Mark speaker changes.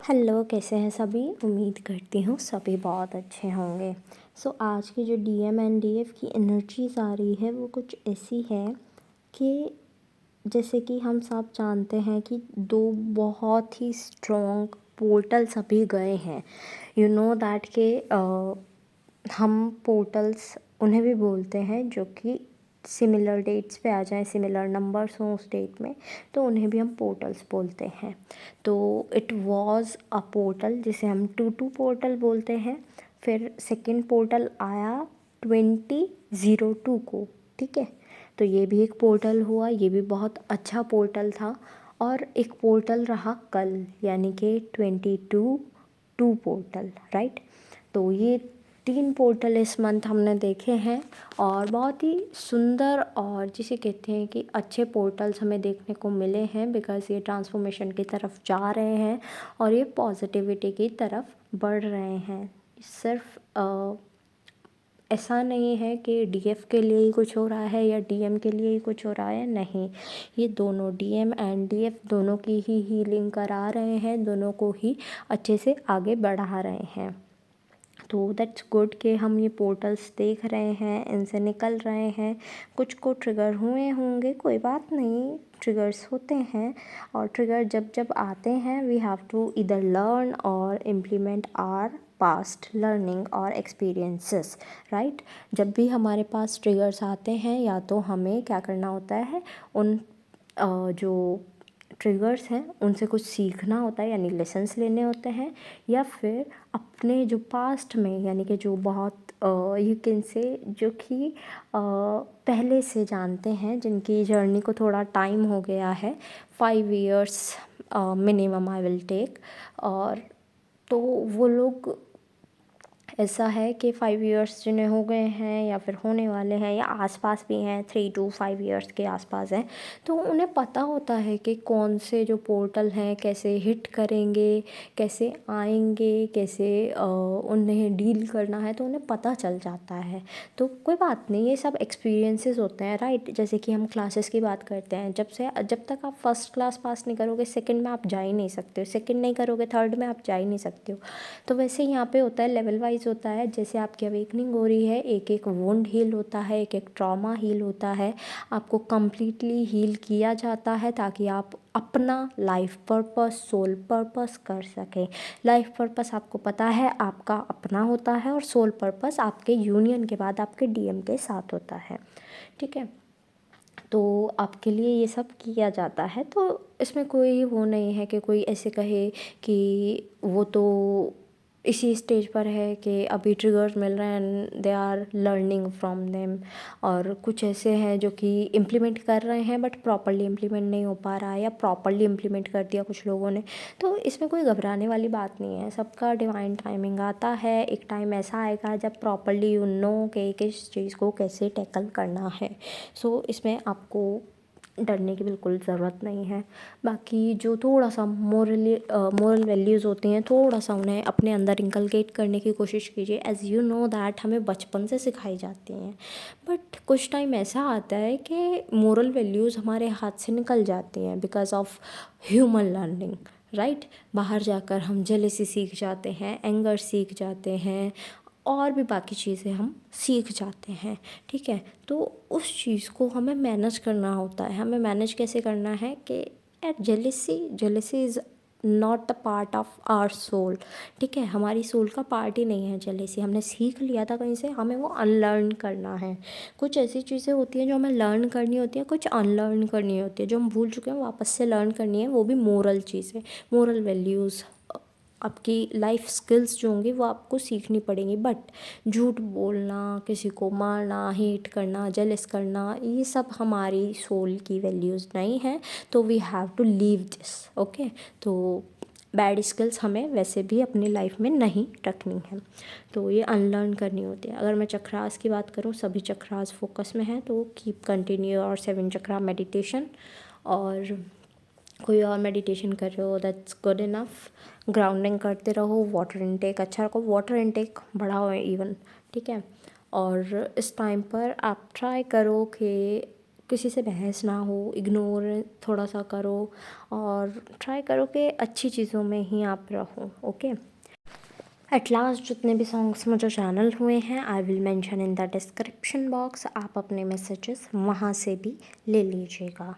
Speaker 1: Hello, कैसे हैं सभी। उम्मीद करती हूँ सभी बहुत अच्छे होंगे। आज की जो डीएम एंड डीएफ की एनर्जीज आ रही है वो कुछ ऐसी है कि जैसे कि हम सब जानते हैं कि दो बहुत ही स्ट्रॉन्ग पोर्टल्स अभी गए हैं। यू नो दैट के हम पोर्टल्स उन्हें भी बोलते हैं जो कि सिमिलर डेट्स पे आ जाएं, सिमिलर नंबर्स हों उस डेट में, तो उन्हें भी हम पोर्टल्स बोलते हैं। तो इट वाज अ पोर्टल जिसे हम 22 पोर्टल बोलते हैं। फिर सेकंड पोर्टल आया 2002 को, ठीक है। तो ये भी एक पोर्टल हुआ, ये भी बहुत अच्छा पोर्टल था। और एक पोर्टल रहा कल, यानी कि 22 पोर्टल, राइट। तो ये 3 पोर्टल इस मंथ हमने देखे हैं और बहुत ही सुंदर और जिसे कहते हैं कि अच्छे पोर्टल्स हमें देखने को मिले हैं, बिकॉज़ ये ट्रांसफॉर्मेशन की तरफ जा रहे हैं और ये पॉजिटिविटी की तरफ बढ़ रहे हैं। सिर्फ ऐसा नहीं है कि डीएफ के लिए ही कुछ हो रहा है या डीएम के लिए ही कुछ हो रहा है, नहीं। ये दोनों डीएम एंड डीएफ दोनों की ही हीलिंग करा रहे हैं, दोनों को ही अच्छे से आगे बढ़ा रहे हैं। तो दैट्स गुड कि हम ये पोर्टल्स देख रहे हैं, इनसे निकल रहे हैं। कुछ को ट्रिगर हुए होंगे, कोई बात नहीं, ट्रिगर्स होते हैं। और ट्रिगर जब जब आते हैं वी हैव टू इधर लर्न और इम्प्लीमेंट आर पास्ट लर्निंग और एक्सपीरियंसेस, राइट। जब भी हमारे पास ट्रिगर्स आते हैं या तो हमें क्या करना होता है, उन जो ट्रिगर्स हैं उनसे कुछ सीखना होता है, यानी लेसन्स लेने होते हैं, या फिर अपने जो पास्ट में, यानी कि जो बहुत यू कैन से जो कि पहले से जानते हैं, जिनकी जर्नी को थोड़ा टाइम हो गया है, 5 years minimum I will take. और तो वो लोग, ऐसा है कि 5 इयर्स जिन्हें हो गए हैं या फिर होने वाले हैं या आसपास भी हैं, 3 to 5 इयर्स के आसपास हैं, तो उन्हें पता होता है कि कौन से जो पोर्टल हैं कैसे हिट करेंगे, कैसे आएंगे, कैसे उन्हें डील करना है, तो उन्हें पता चल जाता है। तो कोई बात नहीं, ये सब एक्सपीरियंसेस होते हैं, राइट। जैसे कि हम क्लासेस की बात करते हैं, जब तक आप फर्स्ट क्लास पास नहीं करोगे सेकंड में आप जा ही नहीं सकते हो, सेकंड नहीं करोगे थर्ड में आप जा ही नहीं सकते हो। तो वैसे यहाँ पे होता है, लेवल वाइज होता है। जैसे आपकी अवेकनिंग हो रही है, एक एक वुंड हील होता है, एक एक ट्रॉमा हील होता है, आपको कम्प्लीटली हील किया जाता है ताकि आप अपना लाइफ पर्पस, सोल पर्पस कर सकें। लाइफ पर्पस आपको पता है आपका अपना होता है, और सोल पर्पस आपके यूनियन के बाद आपके डीएम के साथ होता है, ठीक है। तो आपके लिए ये सब किया जाता है। तो इसमें कोई वो नहीं है कि कोई ऐसे कहे कि वो तो इसी स्टेज पर है कि अभी ट्रिगर्स मिल रहे हैं and they are learning from them. और कुछ ऐसे हैं जो कि इम्प्लीमेंट कर रहे हैं बट प्रॉपरली इम्प्लीमेंट नहीं हो पा रहा है, या प्रॉपरली इम्प्लीमेंट कर दिया कुछ लोगों ने। तो इसमें कोई घबराने वाली बात नहीं है, सबका डिवाइन टाइमिंग आता है। एक टाइम ऐसा आएगा जब प्रॉपरली यू नो कि किस चीज़ को कैसे टैकल करना है। इसमें आपको डरने की बिल्कुल ज़रूरत नहीं है। बाकी जो थोड़ा सा मोरल वैल्यूज़ होती हैं, थोड़ा सा उन्हें अपने अंदर इंकलकेट करने की कोशिश कीजिए। एज़ यू नो दैट हमें बचपन से सिखाई जाती हैं, बट कुछ टाइम ऐसा आता है कि मोरल वैल्यूज़ हमारे हाथ से निकल जाती हैं because of human learning, right. बाहर जाकर हम जेलेसी सीख जाते हैं, एंगर सीख जाते हैं, और भी बाकी चीज़ें हम सीख जाते हैं, ठीक है। तो उस चीज़ को हमें मैनेज करना होता है। हमें मैनेज कैसे करना है कि यार jealousy is not a part of our soul, ठीक है। हमारी सोल का पार्ट ही नहीं है जेलेसी। हमने सीख लिया था कहीं से, हमें वो अनलर्न करना है। कुछ ऐसी चीज़ें होती हैं जो हमें लर्न करनी होती हैं, कुछ अनलर्न करनी होती है, जो हम भूल चुके हैं वापस से लर्न करनी है, वो भी मोरल चीज़ें, मोरल वैल्यूज़। आपकी लाइफ स्किल्स जो होंगी वो आपको सीखनी पड़ेंगी। बट झूठ बोलना, किसी को मारना, हेट करना, जेलस करना, ये सब हमारी सोल की वैल्यूज़ नहीं है। तो we have to leave this, okay. तो बैड स्किल्स हमें वैसे भी अपनी लाइफ में नहीं रखनी है, तो ये अनलर्न करनी होती है। अगर मैं चक्रास की बात करूँ, सभी चक्रास फोकस में हैं, तो कीप कंटिन्यू और 7 चक्रा मेडिटेशन। और कोई और मेडिटेशन कर रहे हो दैट्स गुड इनफ। ग्राउंडिंग करते रहो, वाटर इनटेक अच्छा रखो, वाटर इनटेक बढ़ाओ इवन, ठीक है। और इस टाइम पर आप ट्राई करो कि किसी से बहस ना हो, इग्नोर थोड़ा सा करो और ट्राई करो कि अच्छी चीज़ों में ही आप रहो। ओके, एट लास्ट जितने भी सॉन्ग्स मुझे चैनल हुए हैं I will mention in the description box, आप अपने मैसेजेस वहाँ से भी ले लीजिएगा।